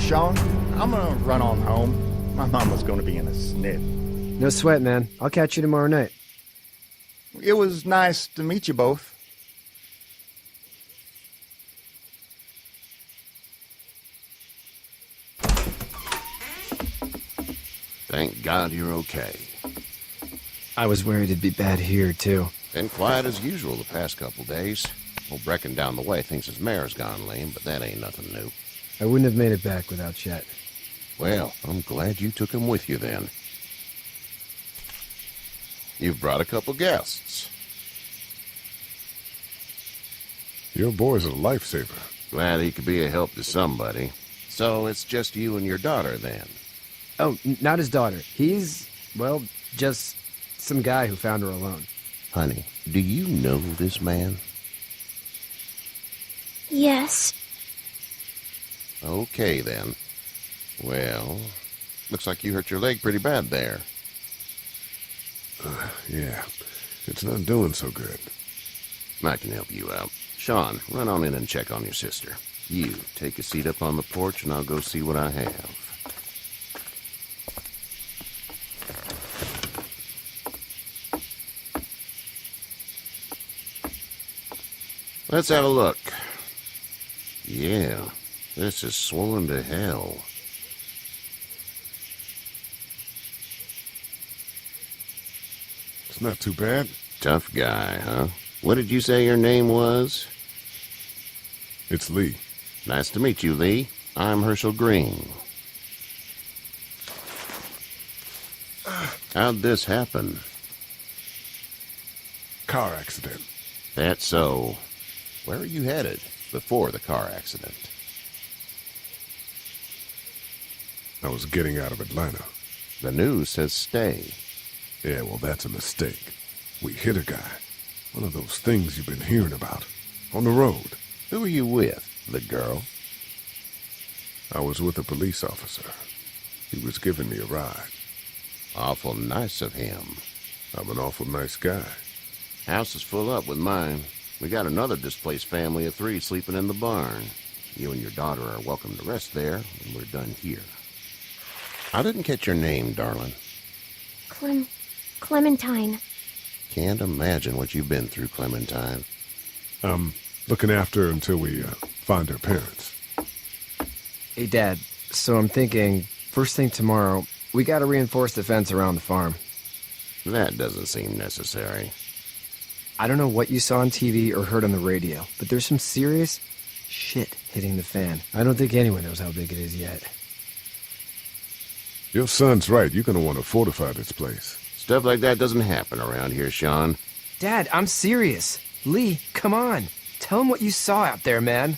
Sean. I'm gonna run on home. My mom was gonna be in a snit. No sweat, man. I'll catch you tomorrow night. It was nice to meet you both. Thank God you're okay. I was worried it'd be bad here, too. Been quiet as usual the past couple days. Old Brecken down the way thinks his mare's gone lame, but that ain't nothing new. I wouldn't have made it back without Chet. Well, I'm glad you took him with you then. You've brought a couple guests. Your boy's a lifesaver. Glad he could be a help to somebody. So it's just you and your daughter then? Oh, not his daughter. He's, well, just some guy who found her alone. Honey, do you know this man? Yes. Okay, then. Well, looks like you hurt your leg pretty bad there. Yeah, it's not doing so good. I can help you out. Sean, run on in and check on your sister. You, take a seat up on the porch and I'll go see what I have. Let's have a look. Yeah, this is swollen to hell. It's not too bad. Tough guy, huh? What did you say your name was? It's Lee. Nice to meet you, Lee. I'm Herschel Green. How'd this happen? Car accident. That's so. Where are you headed before the car accident? I was getting out of Atlanta. The news says stay. Yeah, well, that's a mistake. We hit a guy. One of those things you've been hearing about. On the road. Who are you with? The girl? I was with a police officer. He was giving me a ride. Awful nice of him. I'm an awful nice guy. House is full up with mine. We got another displaced family of 3 sleeping in the barn. You and your daughter are welcome to rest there, and we're done here. I didn't catch your name, darling. Clementine. Can't imagine what you've been through, Clementine. I'm looking after her until we find her parents. Hey, Dad, so I'm thinking, first thing tomorrow, we gotta reinforce the fence around the farm. That doesn't seem necessary. I don't know what you saw on TV or heard on the radio, but there's some serious shit hitting the fan. I don't think anyone knows how big it is yet. Your son's right. You're gonna want to fortify this place. Stuff like that doesn't happen around here, Sean. Dad, I'm serious. Lee, come on. Tell him what you saw out there, man.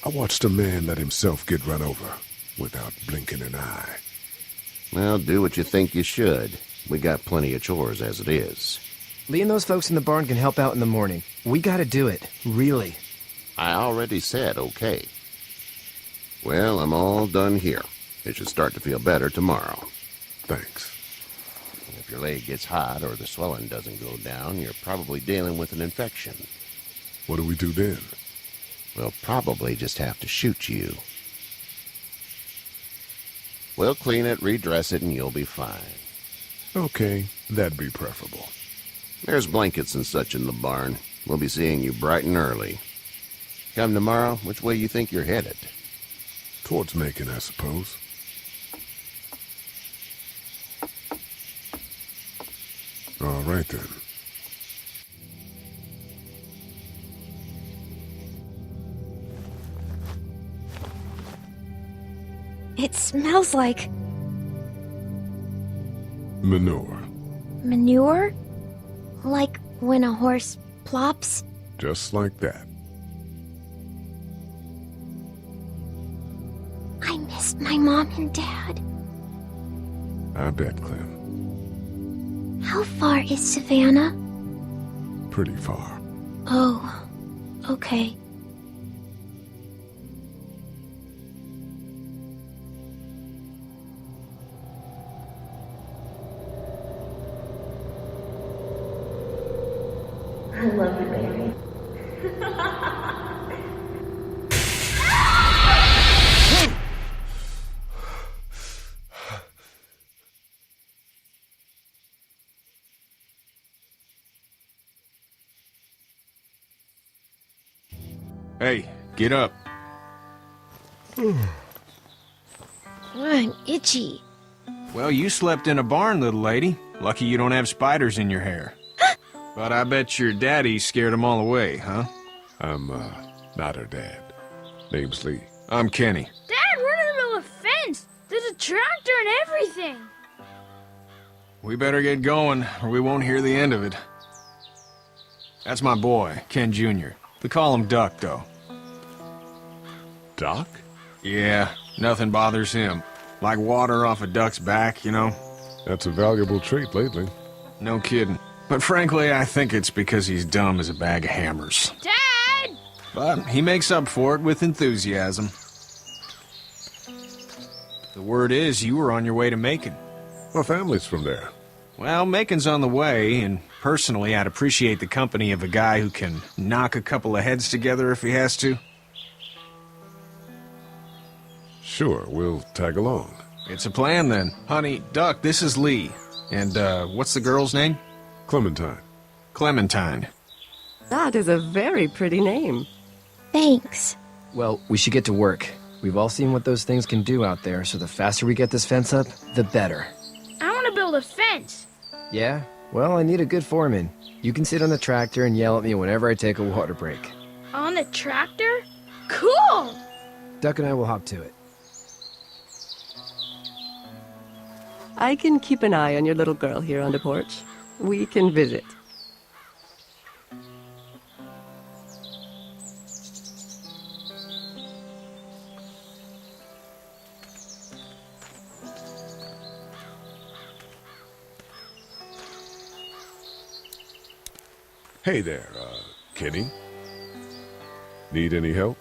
I watched a man let himself get run over without blinking an eye. Well, do what you think you should. We got plenty of chores as it is. Lee and those folks in the barn can help out in the morning. We gotta do it, really. I already said okay. Well, I'm all done here. It should start to feel better tomorrow. Thanks. If your leg gets hot or the swelling doesn't go down, you're probably dealing with an infection. What do we do then? We'll probably just have to shoot you. We'll clean it, redress it, and you'll be fine. Okay, that'd be preferable. There's blankets and such in the barn. We'll be seeing you bright and early. Come tomorrow, which way you think you're headed? Towards Macon, I suppose. All right, then. It smells like Manure. manure? Like when a horse plops? Just like that. I missed my mom and dad. I bet, Clem. How far is Savannah? Pretty far. Oh, okay. I love you, baby. Hey, get up. I'm itchy. Well, you slept in a barn, little lady. Lucky you don't have spiders in your hair. But I bet your daddy scared them all away, huh? I'm, not her dad. Name's Lee. I'm Kenny. Dad, we're in the middle of a fence. There's a tractor and everything. We better get going, or we won't hear the end of it. That's my boy, Ken Jr. We call him Duck, though. Doc? Yeah, nothing bothers him. Like water off a duck's back, you know? That's a valuable trait lately. No kidding. But frankly, I think it's because he's dumb as a bag of hammers. Dad! But he makes up for it with enthusiasm. The word is you were on your way to Macon. My family's from there. Well, Macon's on the way, and personally, I'd appreciate the company of a guy who can knock a couple of heads together if he has to. Sure, we'll tag along. It's a plan, then. Honey, Duck, this is Lee. And, what's the girl's name? Clementine. Clementine. That is a very pretty name. Thanks. Well, we should get to work. We've all seen what those things can do out there, so the faster we get this fence up, the better. I want to build a fence. Yeah? Well, I need a good foreman. You can sit on the tractor and yell at me whenever I take a water break. On the tractor? Cool! Duck and I will hop to it. I can keep an eye on your little girl here on the porch. We can visit. Hey there, Kenny. Need any help?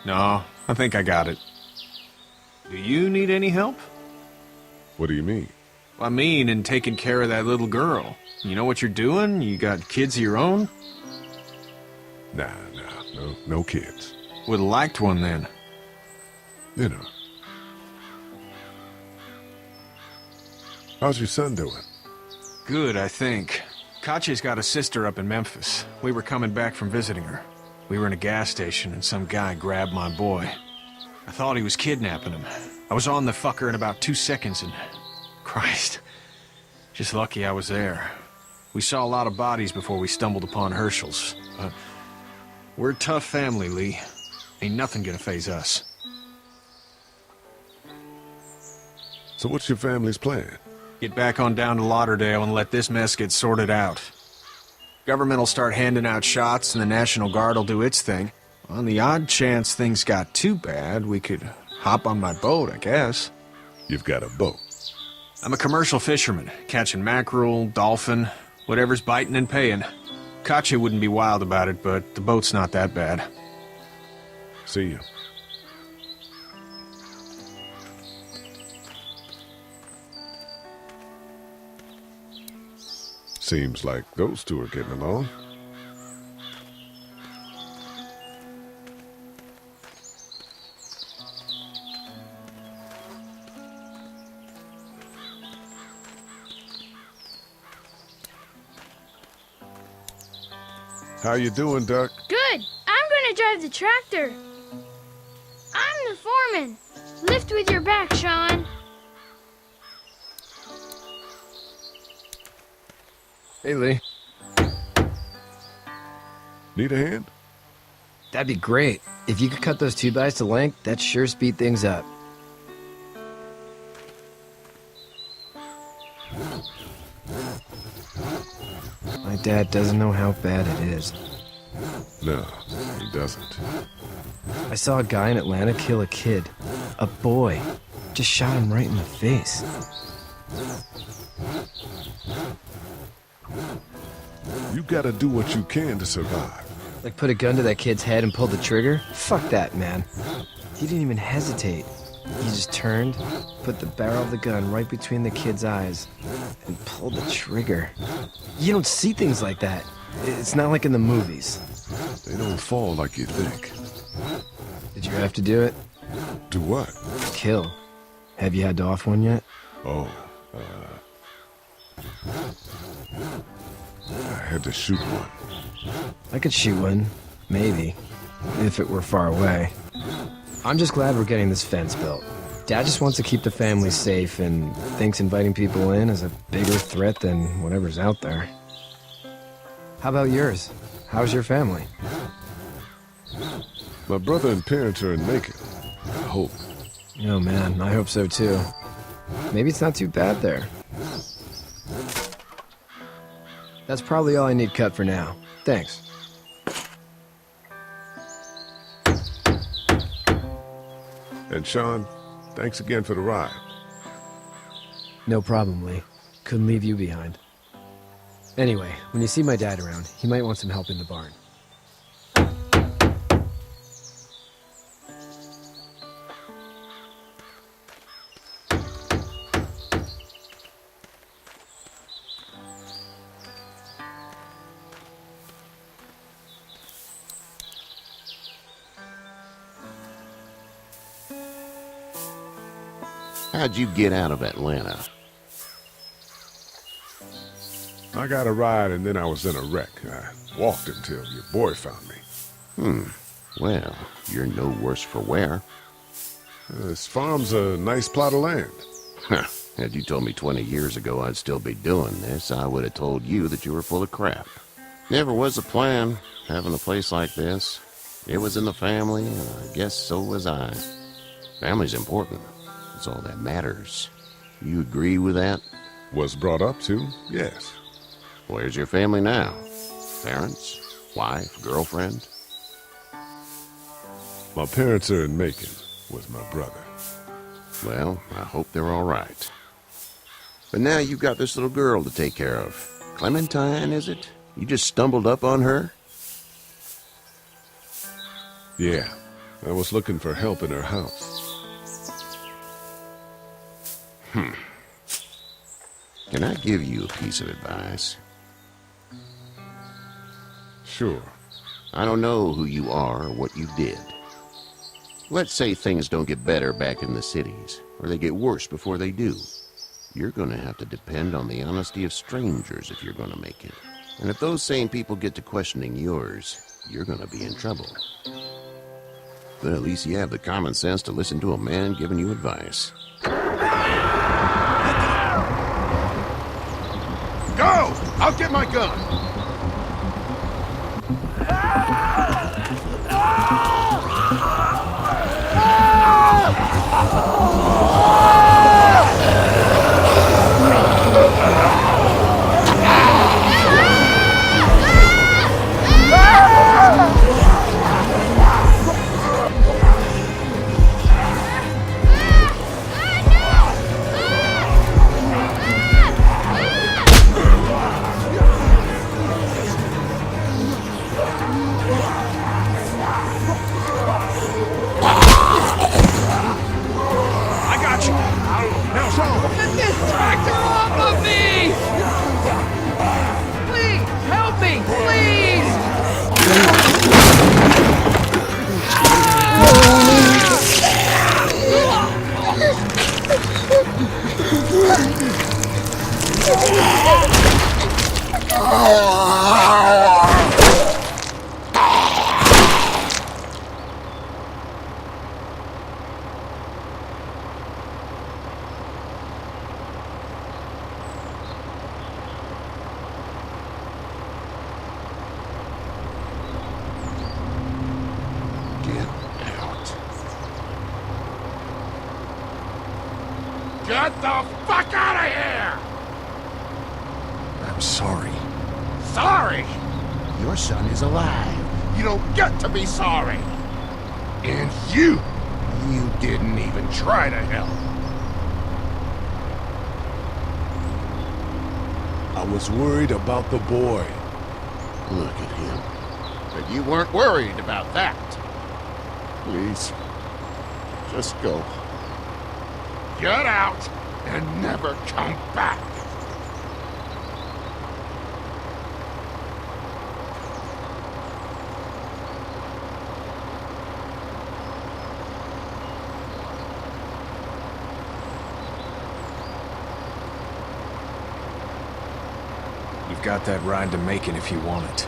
No, I think I got it. Do you need any help? What do you mean? I mean, in taking care of that little girl. You know what you're doing? You got kids of your own? Nah, no kids. Would've liked one then. You know. How's your son doing? Good, I think. Katya's got a sister up in Memphis. We were coming back from visiting her. We were in a gas station and some guy grabbed my boy. I thought he was kidnapping him. I was on the fucker in about 2 seconds and... Christ. Just lucky I was there. We saw a lot of bodies before we stumbled upon Herschel's. But we're a tough family, Lee. Ain't nothing gonna faze us. So what's your family's plan? Get back on down to Lauderdale and let this mess get sorted out. Government will start handing out shots and the National Guard will do its thing. On the odd chance things got too bad, we could hop on my boat, I guess. You've got a boat. I'm a commercial fisherman, catching mackerel, dolphin, whatever's biting and paying. Katya wouldn't be wild about it, but the boat's not that bad. See you. Seems like those two are getting along. How you doing, Duck? Good. I'm gonna drive the tractor. I'm the foreman. Lift with your back, Sean. Hey, Lee. Need a hand? That'd be great. If you could cut those 2x to length, that'd sure speed things up. My dad doesn't know how bad it is. No, he doesn't. I saw a guy in Atlanta kill a kid. A boy. Just shot him right in the face. You gotta do what you can to survive. Like put a gun to that kid's head and pull the trigger? Fuck that, man. He didn't even hesitate. He just turned, put the barrel of the gun right between the kid's eyes, and pulled the trigger. You don't see things like that. It's not like in the movies. They don't fall like you think. Did you have to do it? Do what? Kill. Have you had to off one yet? Oh, I had to shoot one. I could shoot one. Maybe. if it were far away. I'm just glad we're getting this fence built. Dad just wants to keep the family safe and thinks inviting people in is a bigger threat than whatever's out there. How about yours? How's your family? My brother and parents are in Macon. I hope. Oh man, I hope so too. Maybe it's not too bad there. That's probably all I need cut for now. Thanks. And Sean, thanks again for the ride. No problem, Lee. Couldn't leave you behind. Anyway, when you see my dad around, he might want some help in the barn. How'd you get out of Atlanta? I got a ride and then I was in a wreck. I walked until your boy found me. Well, you're no worse for wear. This farm's a nice plot of land. Huh. Had you told me 20 years ago I'd still be doing this, I would have told you that you were full of crap. Never was a plan, having a place like this. It was in the family, and I guess so was I. Family's important. That's all that matters. You agree with that? Was brought up to, yes. Where's your family now? Parents? Wife? Girlfriend? My parents are in Macon with my brother. Well, I hope they're all right. But now you've got this little girl to take care of. Clementine, is it? You just stumbled up on her? Yeah, I was looking for help in her house. Can I give you a piece of advice? Sure. I don't know who you are or what you did. Let's say things don't get better back in the cities, or they get worse before they do. You're going to have to depend on the honesty of strangers if you're going to make it. And if those same people get to questioning yours, you're going to be in trouble. But at least you have the common sense to listen to a man giving you advice. Go! I'll get my gun! Get the fuck out of here! I'm sorry. Sorry? Your son is alive. You don't get to be sorry. And you didn't even try to help. I was worried about the boy. Look at him. But you weren't worried about that. Please, just go. Get out and never come back. You've got that ride to Macon if you want it.